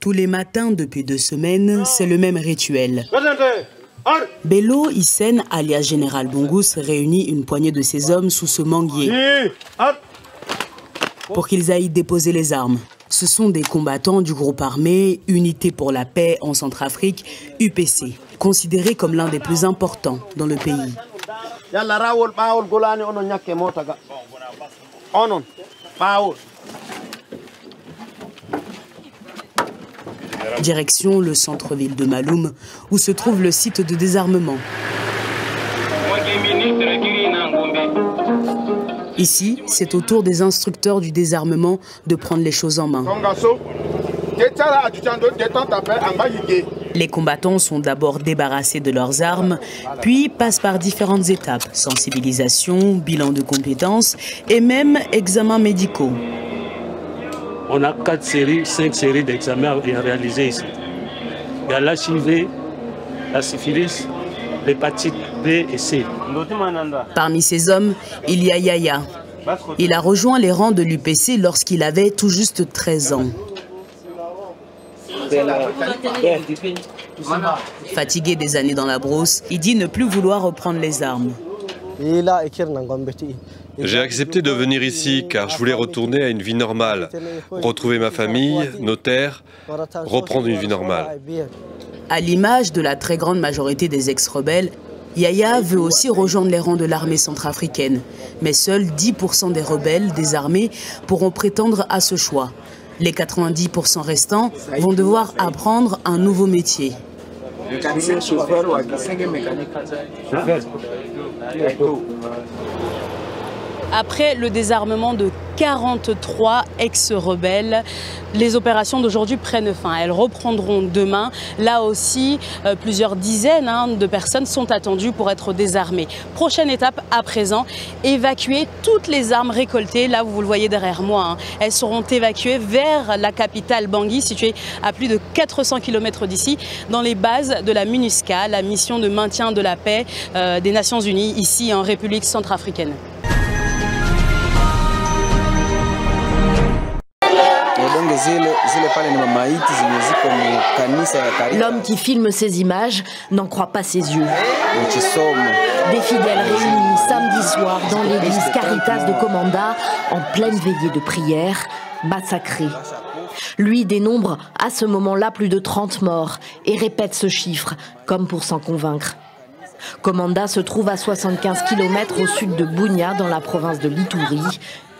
Tous les matins depuis 2 semaines, c'est le même rituel. Bello Hissène, alias Général Bongus, réunit une poignée de ses hommes sous ce manguier pour qu'ils aillent déposer les armes. Ce sont des combattants du groupe armé Unité pour la paix en Centrafrique, UPC, considéré comme l'un des plus importants dans le pays. Direction le centre-ville de Maloum, où se trouve le site de désarmement. Ici, c'est au tour des instructeurs du désarmement de prendre les choses en main. Les combattants sont d'abord débarrassés de leurs armes, puis passent par différentes étapes, sensibilisation, bilan de compétences et même examens médicaux. On a 5 séries d'examens à réaliser ici. Il y a l'HIV, la syphilis, l'hépatite B et C. Parmi ces hommes, il y a Yaya. Il a rejoint les rangs de l'UPC lorsqu'il avait tout juste 13 ans. Fatigué des années dans la brousse, il dit ne plus vouloir reprendre les armes. J'ai accepté de venir ici car je voulais retourner à une vie normale, retrouver ma famille, nos terres, reprendre une vie normale. À l'image de la très grande majorité des ex-rebelles, Yaya veut aussi rejoindre les rangs de l'armée centrafricaine. Mais seuls 10% des rebelles désarmés pourront prétendre à ce choix. Les 90% restants vont devoir apprendre un nouveau métier. Après le désarmement de 43 ex-rebelles, les opérations d'aujourd'hui prennent fin. Elles reprendront demain. Là aussi, plusieurs dizaines de personnes sont attendues pour être désarmées. Prochaine étape à présent, évacuer toutes les armes récoltées. Là, vous le voyez derrière moi. Elles seront évacuées vers la capitale Bangui, située à plus de 400 km d'ici, dans les bases de la MINUSCA, la mission de maintien de la paix des Nations Unies, ici en République centrafricaine. L'homme qui filme ces images n'en croit pas ses yeux. Des fidèles réunis samedi soir dans l'église Caritas de Komanda, en pleine veillée de prière, massacrés. Lui dénombre à ce moment-là plus de 30 morts et répète ce chiffre, comme pour s'en convaincre. Komanda se trouve à 75 km au sud de Bunia, dans la province de l'Ituri.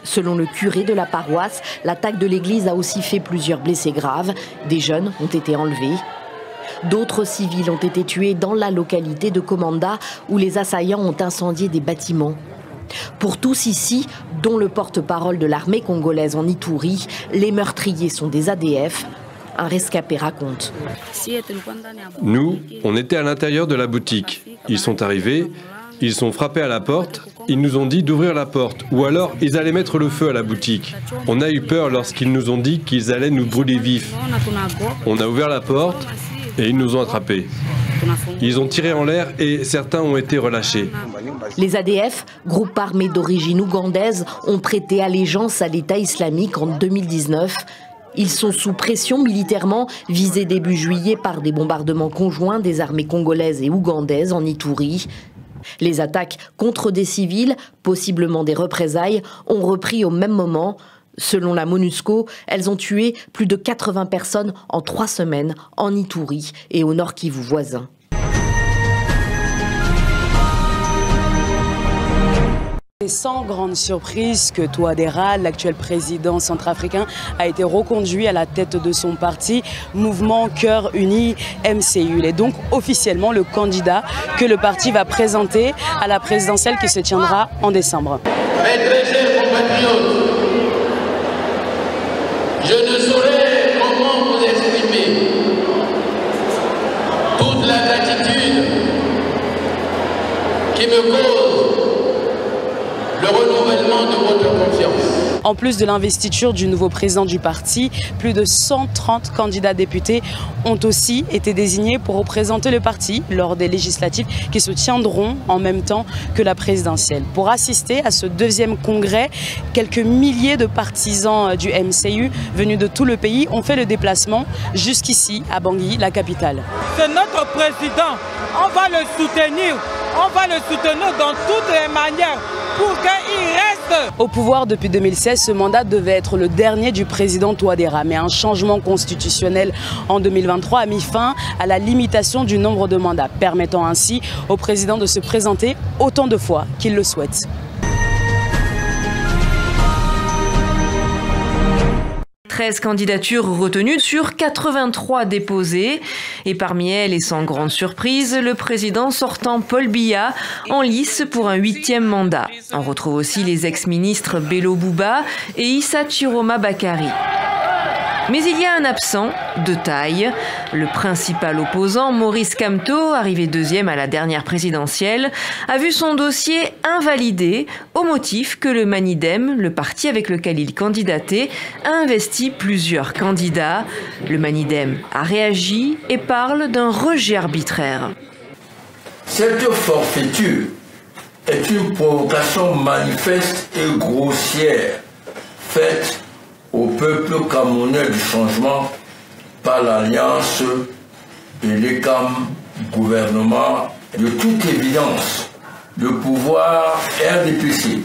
Selon le curé de la paroisse, l'attaque de l'église a aussi fait plusieurs blessés graves. Des jeunes ont été enlevés. D'autres civils ont été tués dans la localité de Komanda, où les assaillants ont incendié des bâtiments. Pour tous ici, dont le porte-parole de l'armée congolaise en Ituri, les meurtriers sont des ADF. Un rescapé raconte. Nous, on était à l'intérieur de la boutique. Ils sont arrivés, ils ont frappé à la porte, ils nous ont dit d'ouvrir la porte, ou alors ils allaient mettre le feu à la boutique. On a eu peur lorsqu'ils nous ont dit qu'ils allaient nous brûler vifs. On a ouvert la porte et ils nous ont attrapés. Ils ont tiré en l'air et certains ont été relâchés. Les ADF, groupe armé d'origine ougandaise, ont prêté allégeance à l'État islamique en 2019. Ils sont sous pression militairement, visés début juillet par des bombardements conjoints des armées congolaises et ougandaises en Ituri. Les attaques contre des civils, possiblement des représailles, ont repris au même moment. Selon la MONUSCO, elles ont tué plus de 80 personnes en 3 semaines en Ituri et au Nord Kivu voisin. Sans grande surprise que Touadéra, l'actuel président centrafricain, a été reconduit à la tête de son parti, Mouvement Cœur Uni MCU. Il est donc officiellement le candidat que le parti va présenter à la présidentielle qui se tiendra en décembre. Mes très chers compatriotes, je ne saurais comment vous exprimer toute la gratitude qui me cause le renouvellement de votre confiance. En plus de l'investiture du nouveau président du parti, plus de 130 candidats députés ont aussi été désignés pour représenter le parti lors des législatives qui se tiendront en même temps que la présidentielle. Pour assister à ce deuxième congrès, quelques milliers de partisans du MCU venus de tout le pays ont fait le déplacement jusqu'ici à Bangui, la capitale. C'est notre président, on va le soutenir dans toutes les manières pour qu'il reste. Au pouvoir depuis 2016, ce mandat devait être le dernier du président Touadéra, mais un changement constitutionnel en 2023 a mis fin à la limitation du nombre de mandats, permettant ainsi au président de se présenter autant de fois qu'il le souhaite. « 13 candidatures retenues sur 83 déposées. Et parmi elles, et sans grande surprise, le président sortant Paul Biya en lice pour un 8e mandat. On retrouve aussi les ex-ministres Bello Bouba et Issa Chiroma Bakary. Mais il y a un absent de taille. Le principal opposant, Maurice Kamto, arrivé 2e à la dernière présidentielle, a vu son dossier invalidé au motif que le Manidem, le parti avec lequel il candidatait, a investi plusieurs candidats. Le Manidem a réagi et parle d'un rejet arbitraire. Cette forfaiture est une provocation manifeste et grossière faite au peuple camerounais du changement par l'Alliance et l'ECAM gouvernement. De toute évidence, le pouvoir RDPC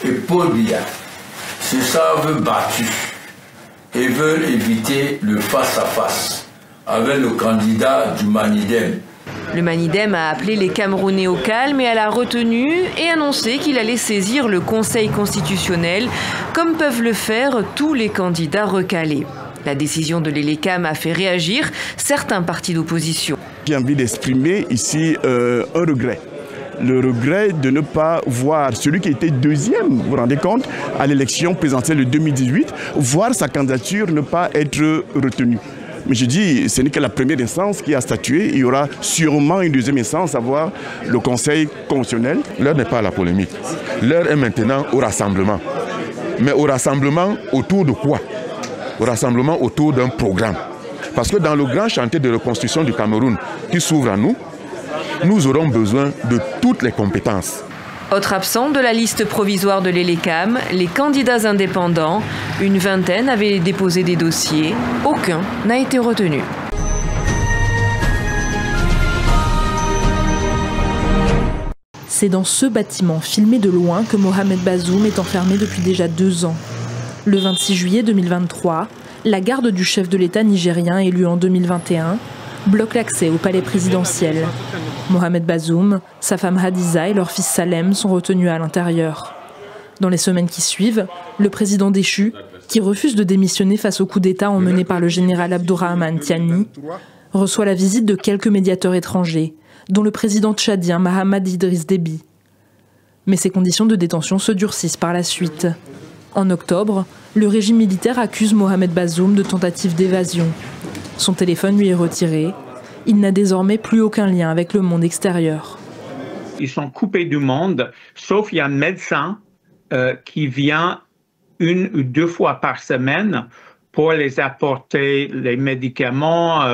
et Paul Biya se savent battus et veulent éviter le face-à-face avec le candidat du Manidem. Le Manidem a appelé les Camerounais au calme et à la retenue et annoncé qu'il allait saisir le Conseil constitutionnel, comme peuvent le faire tous les candidats recalés. La décision de l'ELECAM a fait réagir certains partis d'opposition. J'ai envie d'exprimer ici un regret. Le regret de ne pas voir celui qui était 2e, vous vous rendez compte, à l'élection présidentielle de 2018, voir sa candidature ne pas être retenue. Mais je dis, ce n'est que la première instance qui a statué. Il y aura sûrement une 2e instance, à savoir le Conseil constitutionnel. L'heure n'est pas à la polémique. L'heure est maintenant au rassemblement. Mais au rassemblement autour de quoi? Au rassemblement autour d'un programme. Parce que dans le grand chantier de reconstruction du Cameroun qui s'ouvre à nous, nous aurons besoin de toutes les compétences. Autre absent de la liste provisoire de l'ELECAM, les candidats indépendants. Une vingtaine avaient déposé des dossiers. Aucun n'a été retenu. C'est dans ce bâtiment filmé de loin que Mohamed Bazoum est enfermé depuis déjà 2 ans. Le 26 juillet 2023, la garde du chef de l'État nigérien élu en 2021 bloque l'accès au palais présidentiel. Mohamed Bazoum, sa femme Hadiza et leur fils Salem sont retenus à l'intérieur. Dans les semaines qui suivent, le président déchu, qui refuse de démissionner face au coup d'État emmené par le général Abdourahmane Tiani, reçoit la visite de quelques médiateurs étrangers, dont le président tchadien Mahamad Idriss Déby. Mais ces conditions de détention se durcissent par la suite. En octobre, le régime militaire accuse Mohamed Bazoum de tentative d'évasion. Son téléphone lui est retiré. Il n'a désormais plus aucun lien avec le monde extérieur. Ils sont coupés du monde, sauf il y a un médecin qui vient 1 ou 2 fois par semaine pour les apporter les médicaments,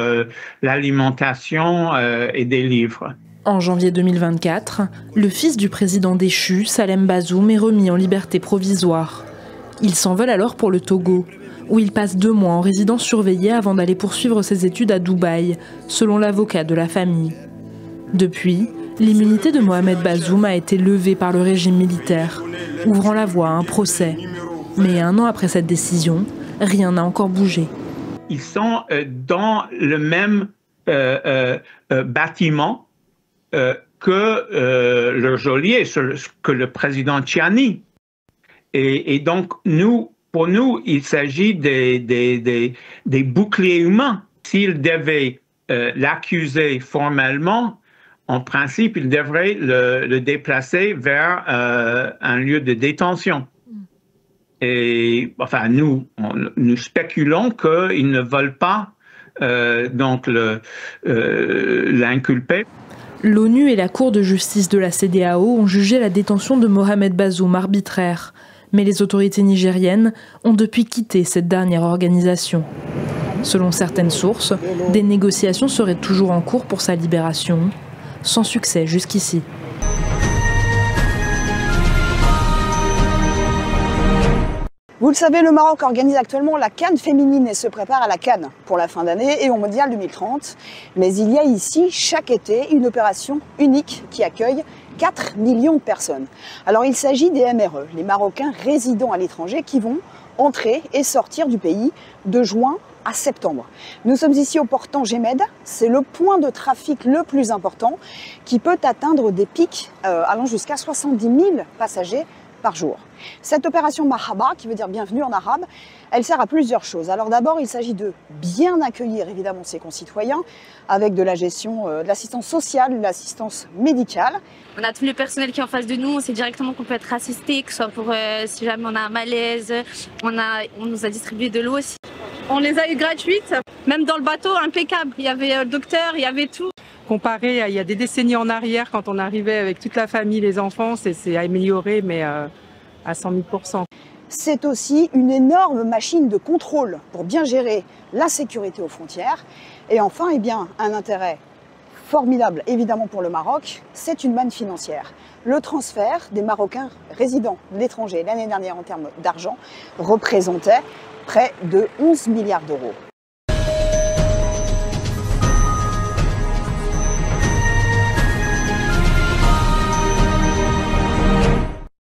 l'alimentation et des livres. En janvier 2024, le fils du président déchu, Salem Bazoum, est remis en liberté provisoire. Il s'envole alors pour le Togo, où il passe 2 mois en résidence surveillée avant d'aller poursuivre ses études à Dubaï, selon l'avocat de la famille. Depuis, l'immunité de Mohamed Bazoum a été levée par le régime militaire, ouvrant la voie à un procès. Mais 1 an après cette décision, rien n'a encore bougé. Ils sont dans le même bâtiment que le geôlier, que le président Tiani. Et donc, pour nous, il s'agit des boucliers humains. S'il devait l'accuser formellement, en principe, il devrait le déplacer vers un lieu de détention. Et enfin, nous spéculons qu'ils ne veulent pas l'inculper. L'ONU et la Cour de justice de la CEDEAO ont jugé la détention de Mohamed Bazoum arbitraire. Mais les autorités nigériennes ont depuis quitté cette dernière organisation. Selon certaines sources, des négociations seraient toujours en cours pour sa libération, sans succès jusqu'ici. Vous le savez, le Maroc organise actuellement la CAN féminine et se prépare à la CAN pour la fin d'année et au Mondial 2030. Mais il y a ici, chaque été, une opération unique qui accueille 4 millions de personnes. Alors il s'agit des MRE, les Marocains résidant à l'étranger qui vont entrer et sortir du pays de juin à septembre. Nous sommes ici au port Tangemed, c'est le point de trafic le plus important qui peut atteindre des pics allant jusqu'à 70 000 passagers par jour. Cette opération Mahaba, qui veut dire bienvenue en arabe, elle sert à plusieurs choses. Alors d'abord, il s'agit de bien accueillir évidemment ses concitoyens avec de la gestion de l'assistance sociale, de l'assistance médicale. On a tout le personnel qui est en face de nous, on sait directement qu'on peut être assisté, que ce soit pour si jamais on a un malaise, on nous a distribué de l'eau aussi. On les a eu gratuites, même dans le bateau, impeccable. Il y avait le docteur, il y avait tout. Comparé à il y a des décennies en arrière, quand on arrivait avec toute la famille, les enfants, c'est amélioré, mais à 100 000%. C'est aussi une énorme machine de contrôle pour bien gérer la sécurité aux frontières. Et enfin, eh bien, un intérêt formidable, évidemment, pour le Maroc, c'est une manne financière. Le transfert des Marocains résidant de l'étranger l'année dernière en termes d'argent représentait près de 11 milliards d'euros.